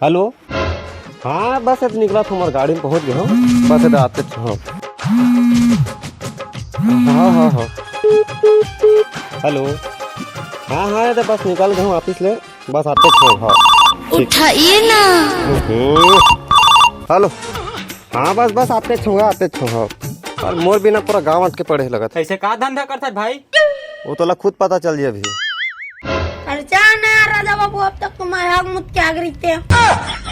Hello. हाँ बस अब निकला था, हमारे गाड़ी में पहुंच गया हूँ। बस इधर आते थे। हाँ हाँ हाँ। हेलो। हाँ हाँ इधर बस निकल गया हूँ ऑफिस ले, बस आते थे। हाँ उठाइए ना। हेलो। हाँ बस बस आते थे। हाँ और मोर बिना पूरा गाँव अटके पड़े लगा था। ऐसे का धंधा करता भाई? वो तो खुद पता चल जाए अभी। खर्चा ना राजा बाबू, अब तक तुम्हारे हक मुझ क्या गिरते हैं।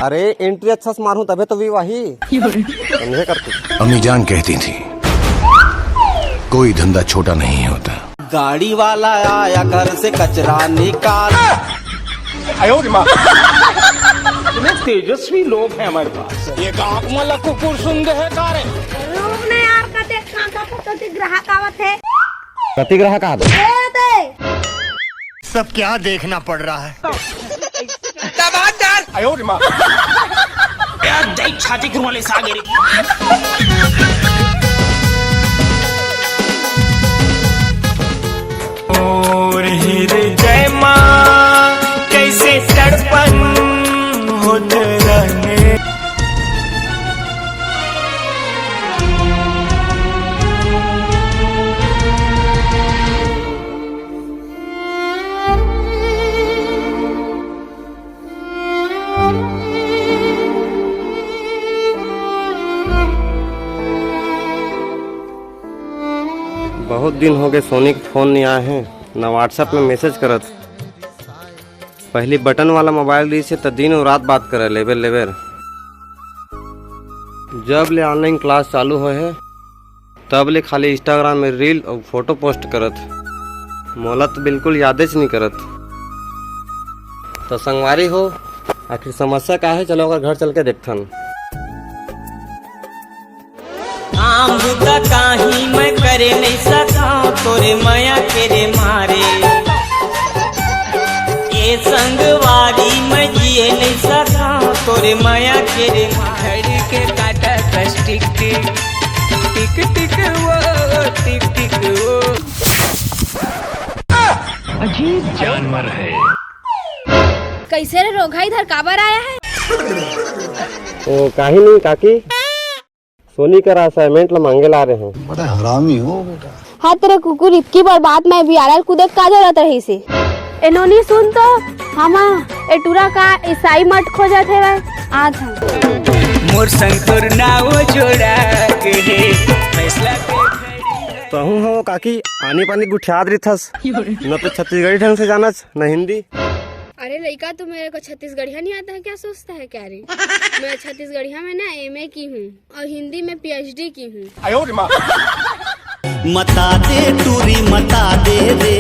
अरे एंट्री अच्छा से मारूं तबे तो भी वही समझे करते। अम्मी जान कहती थी कोई धंधा छोटा नहीं होता। गाड़ी वाला आया घर से कचरा निकाल। इतने तेजस्वी लोग हैं हमारे पास। ये गाँव मला कुकुर सुन है कारे। लोग ने यार का देख तो ग्राहक आवत है। कति ग्राहक आ सब क्या देखना पड़ रहा है। छाती वाले सागेरी। और हीरे जय माँ कैसे तड़पन होते रहने। बहुत दिन हो गए सोनी के फोन नहीं आए हैं, ना व्हाट्सएप में मैसेज करत। पहली बटन वाला मोबाइल ली से तो दिन और रात बात करे लेबर। जब ले ऑनलाइन क्लास चालू हो है तब ले खाली इंस्टाग्राम में रील और फोटो पोस्ट करत। मोला तो बिल्कुल यादें नहीं करत। तो संगवारी हो, आखिर समस्या क्या है? चलो अगर घर चल के देखथन। आम का काही मैं करे नहीं सका तोरे माया तेरे मारे। ये संगवारी मैं जिए नहीं सका तोरे माया तेरे मारे। के काटा कस टिक टिक टिक टिक वो टिक टिक वो। अजीब जानवर है। कैसे रे रोगा इधर काबर आया है? ओ काही नहीं काकी, सोनी का असाइनमेंट ला मांगे ला रहे हैं। बड़ा हरामी हो बेटा। हाँ तेरे कुकुर इतकी बर्बाद में भी आ रहा कूदे का जरूरत रही से। इन्होंने सुन तो हम एटूरा का ईसाई मठ खोजा थे आज हम मोर संकुर ना वो जोड़ा के फैसला के तो हो काकी आनी पानी गुठियाद रही थस। न तो छत्तीसगढ़ी ढंग से जानच न हिंदी। अरे लड़का तो मेरे को छत्तीसगढ़िया नहीं आता है, क्या सोचता है क्या रे? मैं छत्तीसगढ़िया में ना एमए की हूँ और हिंदी में पीएचडी की हूँ। मता दे टूरी मता दे रे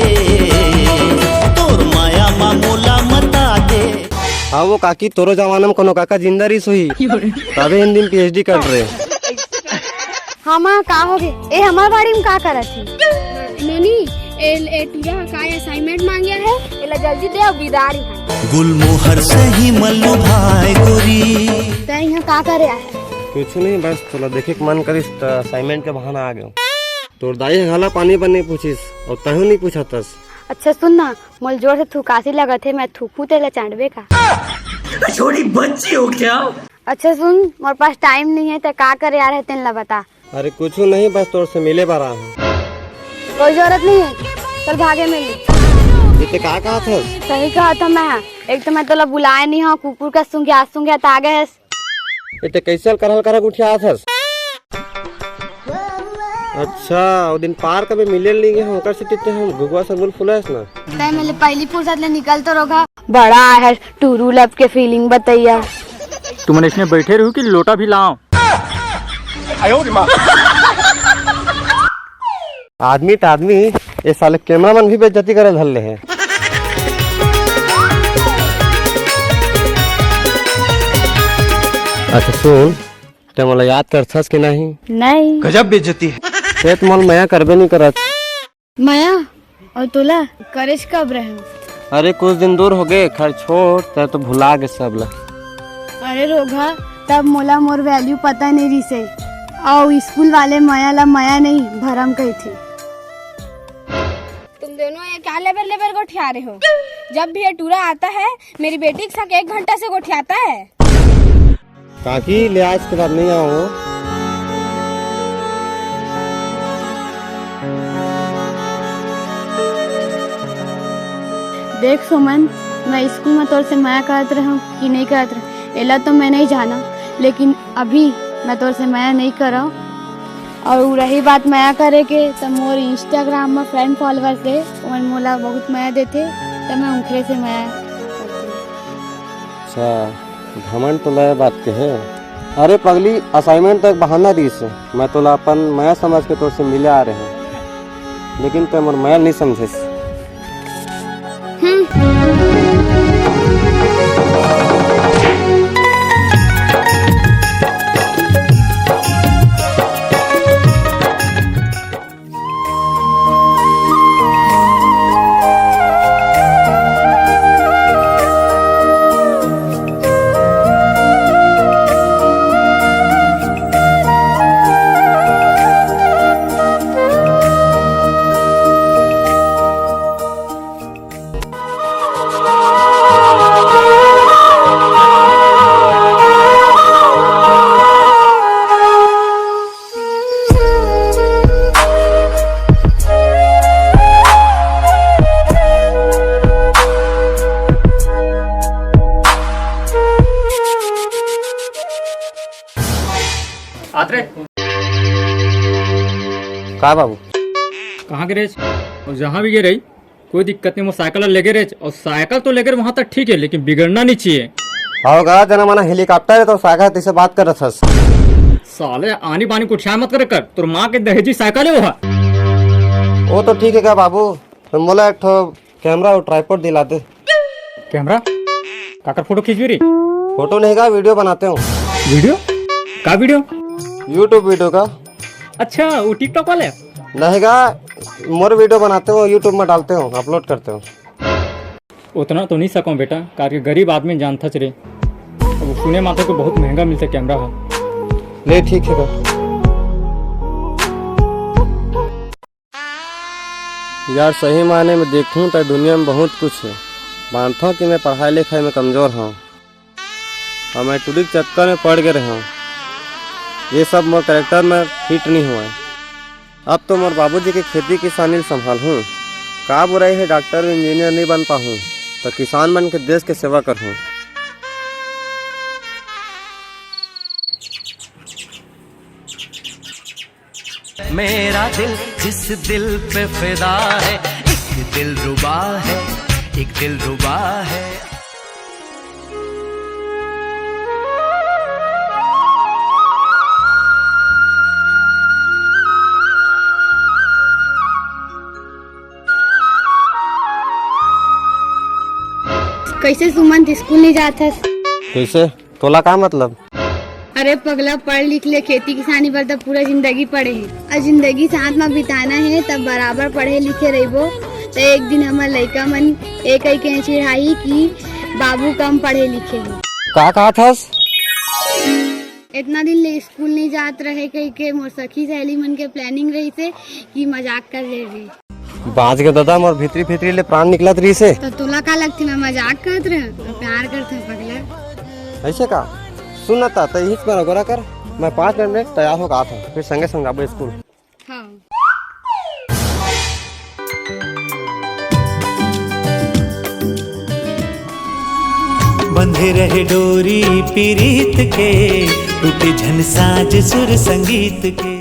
तोर माया मामूला मता दे। हाँ वो काकी तोरो जमाना में कोनो काका जिंदा रही सोही तबे हिंदी में पीएचडी कर रहे। हम का हो गए? ए हमार बाड़ी में का करत थी? नोनी एटूरा का असाइनमेंट मांगया है, एला जल्दी दे और बिदारी है। गुलमोहर से ही मल्लू भाई गोरी। तै यहाँ का करे आए? कुछ नहीं, बस थोड़ा देखे के मन करिस तो असाइनमेंट के बहाना आ गयो। तोर दाई घाला पानी बने पूछिस और तहु नहीं पूछतस। अच्छा सुन ना, मोल जोर से थूकासी लगत है, मैं थूकू तेला चांडवे का। छोटी बच्ची हो क्या? अच्छा सुन, मोर पास टाइम नहीं है तो का करे आ रहे तेन ला बता। अरे कुछ नहीं, बस तोर से मिले बारा हूँ। कोई जरूरत नहीं है, चल भागे मिल। इतने का कहा था? सही कहा था मैं। एक तो मैं तोला बुलाए नहीं हूँ, कुकुर का सूंघे तो आ गए। इतने कैसे करल गुठिया थस? अच्छा वो दिन पार्क में मिले लेंगे हम कर सकते हम गुगवा सरगुल फुलास ना। तै मेरे पहली फुर्सत ले निकल तो रोगा। बड़ा है टूरू लब के फीलिंग बताइया। तुमने इसमें बैठे रहो कि लोटा भी लाओ? आदमी तो आदमी, ये साले कैमरामैन भी बेइज्जती करे धरले हैं। अच्छा सुन, ते मोला याद करथस कि नहीं? नहीं। गजब बेइज्जती है। ते तो मोल माया करबे नहीं करत। माया और तोला करेश कब रहे? अरे कुछ दिन दूर हो गए, खैर छोड़, ते तो भुला गए सब ला। अरे रोगा तब मोला मोर वैल्यू पता नहीं रही से, और स्कूल वाले माया ला माया नहीं भरम कही थी। तुम दोनों ये क्या लेबर लेबर गोठिया रहे हो? जब भी ये टूरा आता है मेरी बेटी के साथ 1 घंटा से गोठियाता है। काकी ले आज के बाद नहीं आओ। देख सुमन, मैं स्कूल में तोर से माया करत रहूं कि नहीं करत रहूं एला तो मैं नहीं जाना, लेकिन अभी मैं तोर से माया नहीं कर रहा। और रही बात माया करे के, तो मोर इंस्टाग्राम में फ्रेंड फॉलोअर्स दे उन मोला बहुत माया देते, तो मैं उनखरे से माया करती। अच्छा, घमंड तो लय बात के है। अरे पगली, असाइनमेंट तक बहाना दी से मैं तोला अपन माया समझ के तोर से मिले आ रहे हैं, लेकिन तुम मोर माया नहीं समझे। आत्रे का बाबू? कहाँ गिरे? और जहाँ भी गिरे कोई दिक्कत नहीं, वो साइकिल लेके रहे। और साइकिल तो लेकर वहाँ तक ठीक है, लेकिन बिगड़ना नहीं चाहिए। होगा जना माना हेलीकॉप्टर है तो साइकिल तुझसे बात कर रहा था। साले आनी बानी को छाया मत करे कर, तो माँ के दहेजी साइकिल है वो तो ठीक है क्या बाबू, तुम बोला एक कैमरा और ट्राइपॉड दिला दे। कैमरा काकर फोटो खींच भी रही? फोटो नहीं का वीडियो बनाते हो। वीडियो का वीडियो? यूट्यूब वीडियो का। अच्छा, वो टिकटॉक वाले नहीं का, मोर वीडियो बनाते हो, यूट्यूब में डालते हो, अपलोड करते हो। उतना तो नहीं सकूँ बेटा, कार गरीब आदमी जानता चले। अब सुने माते को बहुत महंगा मिलता कैमरा है। ले ठीक है का। यार सही मायने में देखूं तो दुनिया में बहुत कुछ है। मानता हूँ कि मैं पढ़ाई लिखाई में कमज़ोर हूँ और मैं टूडी के चक्कर में पड़ गए रहा हूँ। ये सब मोर करेक्टर में फिट नहीं हुआ है। अब तो मोर बाबूजी की खेती किसानी संभाल हूँ। का बुराई है डॉक्टर इंजीनियर नहीं बन पाऊँ तो किसान बन के देश की सेवा करूँ। मेरा दिल जिस दिल पे फिदा है, एक दिल रुबा है, एक दिल रुबा है। कैसे सुमन स्कूल नहीं जाता? कैसे? तोला का मतलब? अरे पगला, पढ़ लिख ले, खेती किसानी पर तो पूरा जिंदगी पढ़े है और जिंदगी साथ में बिताना है, तब बराबर पढ़े लिखे रहो। तो एक दिन हमारे लड़का मन एक के चिढ़ाई कि बाबू कम पढ़े लिखे है। का कहा था? इतना दिन ले स्कूल नहीं जात रहे कह के मोर सखी सहेली मन के प्लानिंग रही से कि मजाक कर रहे। बाज के दादा मोर भीतरी भीतरी ले प्राण निकलत रही से। तो तुला का लगती मैं मजाक करत रहे तो प्यार करते पगला? ऐसे का सुनता तो यही पर गोरा कर, मैं 5 मिनट में तैयार होगा था, फिर संगे संग जाबो स्कूल। हाँ। बंधे रहे डोरी पीरीत के, टूटे झन साज सुर संगीत के।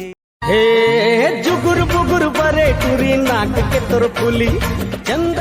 हे जुगुर बुगुर बरे टूरी नाक के तोर फुली चंद